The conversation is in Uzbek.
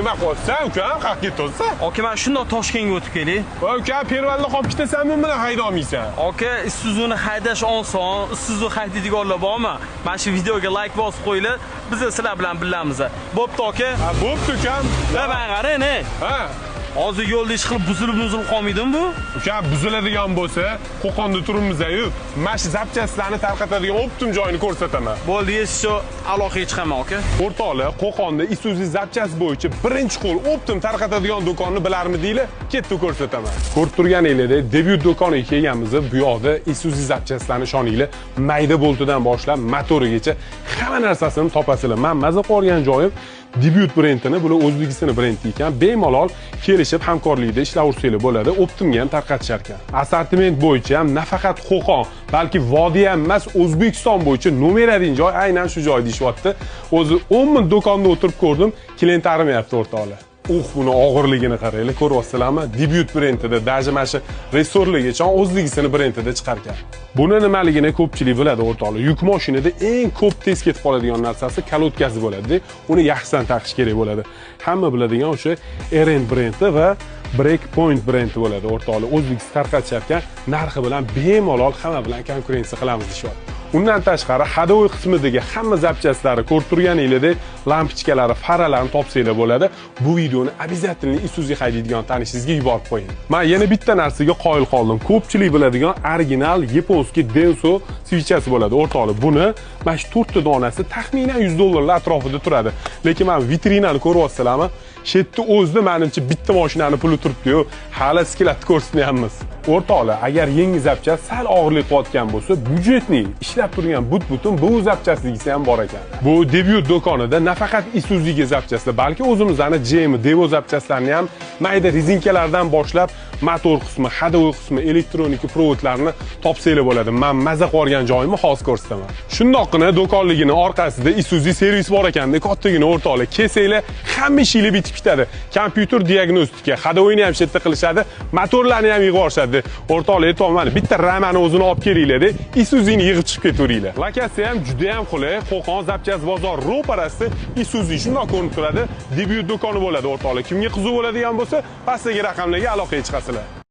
kelmay qolsan, uka, qayerga ketyapsan? Aka, men shundoq Toshkentga o'tib kelay. Uka, pervalda qolib ketasan, men bilan hayda olmaysan. Aka, Isuzu'ni haydash oson, Isuzu haydaydiganlar bormi? Mana shu videoga like bosib qo'yinglar. Biz sizlar bilan bilamiz. Bo'pti, aka. Ha, bo'pti, ukam. Men qarang, Ha. Hozir yo'lda ish qilib buzilib qolmaydimi bu? Uka, buziladigan bo'lsa, Qo'qonda turibmiz-ku. Mana shu zapchastlarni tarqatadigan optim joyini ko'rsataman. Bo'ldi, shu aloqaga chiqaman, aka. O'rtoqlar, Qo'qonda Isuzu zapchast bo'yicha birinchi qo'l optim tarqatadigan do'konni bilarmidinglar? Ketdi ko'rsataman. Ko'rib turganinglardek, debyut do'koniga kelganmiz. Bu yoqda Isuzu zapchastlarni ishoninglar, mayda boltidan boshlab motorigacha hamma narsasini topasizlar. Men maza qolgan joyim debyut brendini, bular O'zbekiston brendi ekan, bemalol kelishib hamkorlikda ishlasanglar bo'ladi. Optimga ham tarqatishar ekan. Assortiment bo'yicha ham nafaqat Qo'qon, balki Vodiy ham emas, O'zbekiston bo'yicha nomeradigan joy aynan shu joy deyapti. O'zi 10 ming do'konda o'tirib ko'rdim, klient arimayapti o'rtoqlar. Buni og'irligini qaranglar, ko'ryapsizlarmi? Debyut brendida, даже mana shu resorligacha O'zbekiston brendida chiqar ekan. Buni nimaligini ko'pchilik biladi o'rtoqlar. Yuk mashinada eng ko'p tez ketib qoladigan narsasi kalotkasi bo'ladi. Uni yaxshidan taqish kerak bo'ladi. Hamma biladigan o'sha RN brendi va Breakpoint brendi bo'ladi o'rtoqlar. O'zbekiston tarqatishayotgan narxi bilan bemalol hamma bilan konkurensiya qilamiz deyapti. Undan tashqari hadovoy qismidagi hamma zapchastlari ko'rib turganinglardek lampochkalari, faralarni topsanglar bo'ladi. Bu videoni обязательно Isuzu haydaydigan tanishingizga yuborib qo'ying. Men yana bitta narsaga qoyil qoldim. Ko'pchilik biladigan original yaponskiy Denso svichasi bo'ladi o'rtoqlar. Buni mana shu 4 ta donasi taxminan $100 atrofida turadi. Lekin men vitrinani ko'ryapsizlarmi? Shu yerda o'zida menimcha bitta mashinani puli turibdi-yu, hali skillatni ko'rsatmayapmiz. O'rtoqlar, agar yangi zapchast sal og'irlik qilayotgan bo'lsa, byudjetning ishlab turgan but-butun bu zapchastligisi ham bor ekan. Bu debyut do'konida nafaqat Isuzu'ga zapchastlar, balki o'zimizning GM Devo zapchastlarni ham mayda rezinkalardan boshlab motor qismi, hadovoy qismi, elektronika provodlarni topsanglar bo'ladi. Men maza qolgan joyimni hozir ko'rsataman. Shundoqqina do'konligini orqasida Isuzu servis bor ekanda, kattagina o'rtoqlar, kelsanglar hamma ishinglar bitib ketadi. Kompyuter diagnostika, hadovoyni ham shetda qilishadi, motorlarni ham yig'ib olishadi. O'rtoqlar, aytolmadi, bitta ramani o'zini olib kelinglar-da, Isuzu'ni yig'ib chiqib ketaveringlar. Lokatsiya ham juda ham qulay. Qo'qon zapchast bozor ro'parasida Isuzu shundoq ko'rinib turadi. Debyut do'koni bo'ladi o'rtoqlar. Kimga qiziq bo'ladigan bo'lsa, pastdagi raqamlarga aloqaga chiqasizlar.